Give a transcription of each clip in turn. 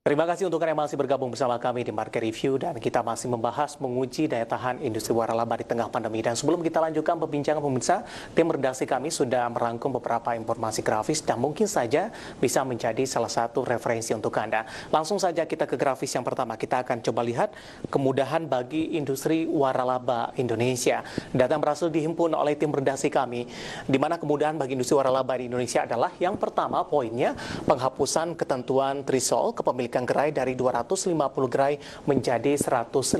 Terima kasih untuk Anda yang masih bergabung bersama kami di Market Review dan kita masih membahas menguji daya tahan industri waralaba di tengah pandemi. Dan sebelum kita lanjutkan perbincangan pemirsa, tim redaksi kami sudah merangkum beberapa informasi grafis dan mungkin saja bisa menjadi salah satu referensi untuk Anda. Langsung saja kita ke grafis yang pertama. Kita akan coba lihat kemudahan bagi industri waralaba Indonesia. Data yang berhasil dihimpun oleh tim redaksi kami, di mana kemudahan bagi industri waralaba di Indonesia adalah yang pertama poinnya penghapusan ketentuan threshold kepemilikan gerai dari 250 gerai menjadi 150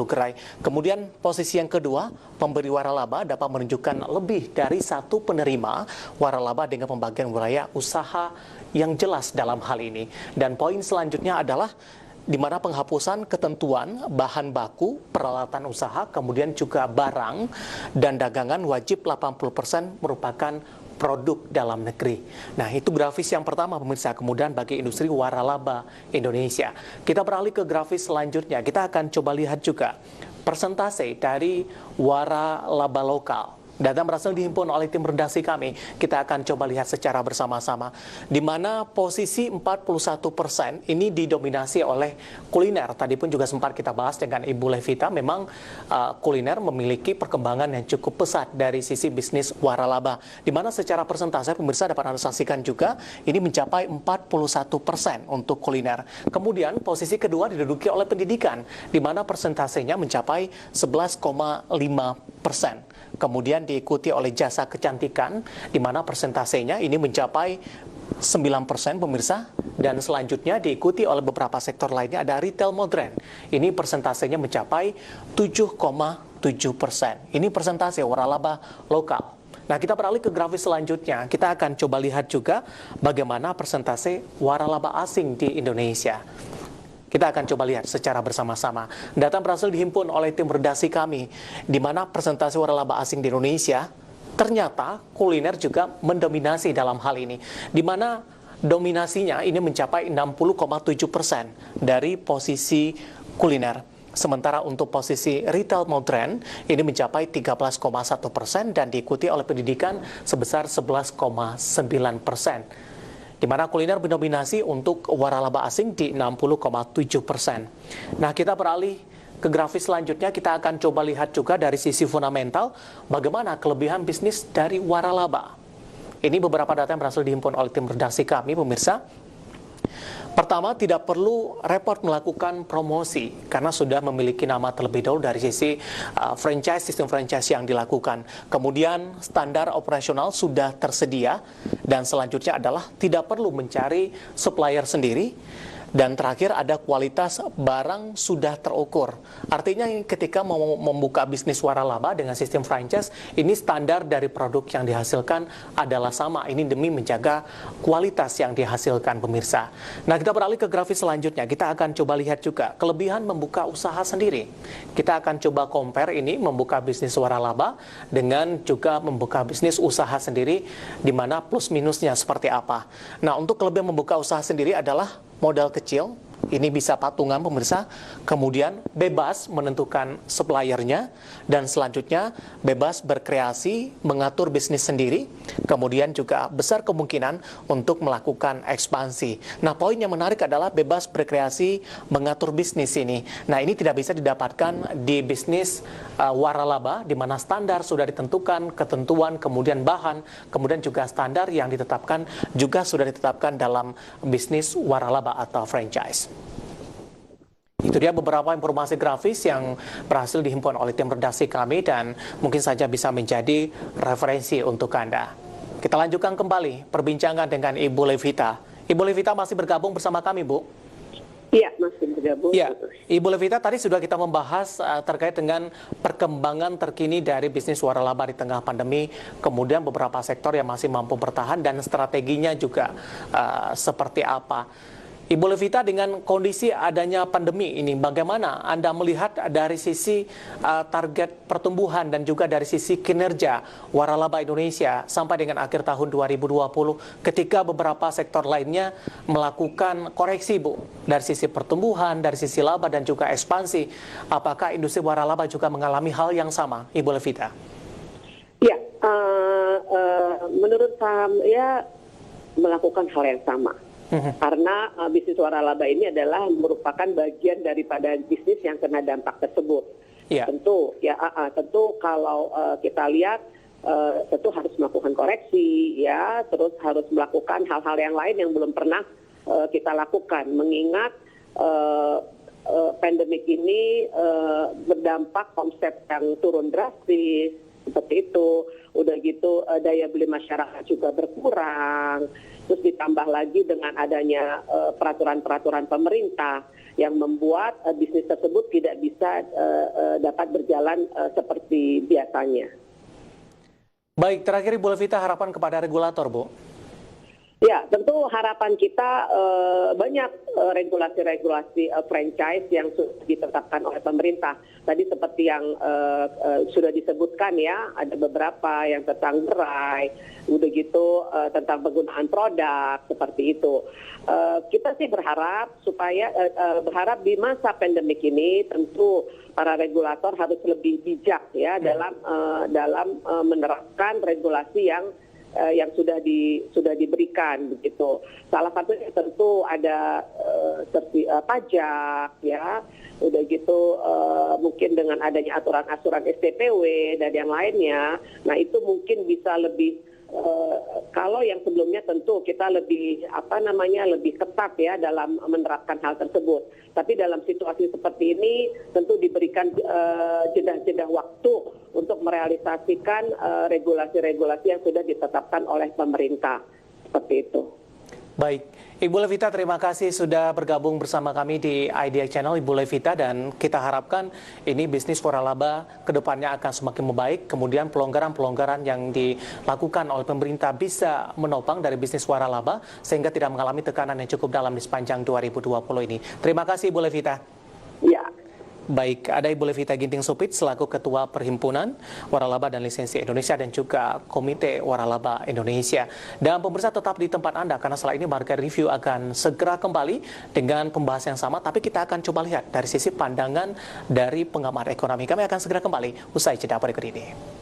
gerai. Kemudian posisi yang kedua, pemberi waralaba dapat menunjukkan lebih dari satu penerima waralaba dengan pembagian wilayah usaha yang jelas dalam hal ini. Dan poin selanjutnya adalah di mana penghapusan ketentuan bahan baku, peralatan usaha, kemudian juga barang dan dagangan wajib 80% merupakan produk dalam negeri. Nah, itu grafis yang pertama pemirsa, kemudian bagi industri waralaba Indonesia. Kita beralih ke grafis selanjutnya. Kita akan coba lihat juga persentase dari waralaba lokal. Data berhasil dihimpun oleh tim redaksi kami. Kita akan coba lihat secara bersama-sama. Di mana posisi 41% ini didominasi oleh kuliner. Tadi pun juga sempat kita bahas dengan Ibu Levita. Memang kuliner memiliki perkembangan yang cukup pesat dari sisi bisnis waralaba. Di mana secara persentase pemirsa dapat Anda saksikan juga ini mencapai 41% untuk kuliner. Kemudian posisi kedua diduduki oleh pendidikan. Di mana persentasenya mencapai 11,5%. Kemudian diikuti oleh jasa kecantikan, di mana persentasenya ini mencapai 9% pemirsa, dan selanjutnya diikuti oleh beberapa sektor lainnya ada retail modern. Ini persentasenya mencapai 7,7%. Ini persentase waralaba lokal. Nah, kita beralih ke grafis selanjutnya. Kita akan coba lihat juga bagaimana persentase waralaba asing di Indonesia. Kita akan coba lihat secara bersama-sama. Data berhasil dihimpun oleh tim redaksi kami, di mana persentase waralaba asing di Indonesia, ternyata kuliner juga mendominasi dalam hal ini. Di mana dominasinya ini mencapai 60,7% dari posisi kuliner. Sementara untuk posisi retail modern, ini mencapai 13,1% dan diikuti oleh pendidikan sebesar 11,9%. Di mana kuliner mendominasi untuk waralaba asing di 60,7%. Nah, kita beralih ke grafis selanjutnya, kita akan coba lihat juga dari sisi fundamental bagaimana kelebihan bisnis dari waralaba. Ini beberapa data yang berhasil dihimpun oleh tim redaksi kami, pemirsa. Pertama, tidak perlu repot melakukan promosi karena sudah memiliki nama terlebih dahulu dari sisi franchise, sistem franchise yang dilakukan. Kemudian standar operasional sudah tersedia dan selanjutnya adalah tidak perlu mencari supplier sendiri. Dan terakhir ada kualitas barang sudah terukur. Artinya ketika mau membuka bisnis waralaba dengan sistem franchise, ini standar dari produk yang dihasilkan adalah sama. Ini demi menjaga kualitas yang dihasilkan pemirsa. Nah, kita beralih ke grafis selanjutnya. Kita akan coba lihat juga kelebihan membuka usaha sendiri. Kita akan coba compare ini membuka bisnis waralaba dengan juga membuka bisnis usaha sendiri, di mana plus minusnya seperti apa. Nah, untuk kelebihan membuka usaha sendiri adalah modal kecil, ini bisa patungan pemirsa, kemudian bebas menentukan suppliernya, dan selanjutnya bebas berkreasi, mengatur bisnis sendiri, kemudian juga besar kemungkinan untuk melakukan ekspansi. Nah, poin yang menarik adalah bebas berkreasi, mengatur bisnis ini. Nah, ini tidak bisa didapatkan di bisnis waralaba, di mana standar sudah ditentukan, ketentuan, kemudian bahan, kemudian juga standar yang ditetapkan juga sudah ditetapkan dalam bisnis waralaba atau franchise. Itu dia beberapa informasi grafis yang berhasil dihimpun oleh tim redaksi kami dan mungkin saja bisa menjadi referensi untuk Anda. Kita lanjutkan kembali perbincangan dengan Ibu Levita. Ibu Levita masih bergabung bersama kami, Bu? Iya, masih bergabung. Iya, Ibu Levita, tadi sudah kita membahas terkait dengan perkembangan terkini dari bisnis waralaba di tengah pandemi, kemudian beberapa sektor yang masih mampu bertahan dan strateginya juga seperti apa. Ibu Levita, dengan kondisi adanya pandemi ini, bagaimana Anda melihat dari sisi target pertumbuhan dan juga dari sisi kinerja waralaba Indonesia sampai dengan akhir tahun 2020 ketika beberapa sektor lainnya melakukan koreksi, Bu, dari sisi pertumbuhan, dari sisi laba dan juga ekspansi. Apakah industri waralaba juga mengalami hal yang sama, Ibu Levita? Ya, menurut saya melakukan hal yang sama. Karena bisnis waralaba ini adalah merupakan bagian daripada bisnis yang kena dampak tersebut. Iya. Tentu kalau kita lihat tentu harus melakukan koreksi, ya, terus harus melakukan hal-hal yang lain yang belum pernah kita lakukan. Mengingat pandemik ini berdampak omset yang turun drastis seperti itu. Udah gitu daya beli masyarakat juga berkurang. Terus ditambah lagi dengan adanya peraturan-peraturan pemerintah yang membuat bisnis tersebut tidak bisa dapat berjalan seperti biasanya. Baik, terakhir Ibu Levita, harapan kepada regulator, Bu. Ya, tentu harapan kita banyak regulasi-regulasi franchise yang sudah ditetapkan oleh pemerintah. Tadi seperti yang sudah disebutkan ya, ada beberapa yang tentang gerai, udah gitu tentang penggunaan produk seperti itu. Kita sih berharap berharap di masa pandemik ini tentu para regulator harus lebih bijak ya dalam menerapkan regulasi yang diberikan begitu. Salah satunya tentu ada pajak ya, udah gitu mungkin dengan adanya aturan-aturan STPW dan yang lainnya. Nah itu mungkin bisa lebih kalau yang sebelumnya tentu kita lebih lebih ketat ya dalam menerapkan hal tersebut. Tapi dalam situasi seperti ini tentu diberikan jeda-jeda waktu untuk merealisasikan regulasi-regulasi yang sudah ditetapkan oleh pemerintah. Seperti itu. Baik, Ibu Levita, terima kasih sudah bergabung bersama kami di Idea Channel, Ibu Levita, dan kita harapkan ini bisnis waralaba kedepannya akan semakin membaik, kemudian pelonggaran-pelonggaran yang dilakukan oleh pemerintah bisa menopang dari bisnis waralaba sehingga tidak mengalami tekanan yang cukup dalam di sepanjang 2020 ini. Terima kasih, Ibu Levita. Ya. Baik, ada Ibu Levita Ginting Supit selaku Ketua Perhimpunan Waralaba dan Lisensi Indonesia dan juga Komite Waralaba Indonesia. Dan pemirsa tetap di tempat Anda karena setelah ini Market Review akan segera kembali dengan pembahasan yang sama, tapi kita akan coba lihat dari sisi pandangan dari pengamat ekonomi. Kami akan segera kembali usai jeda berikut ini.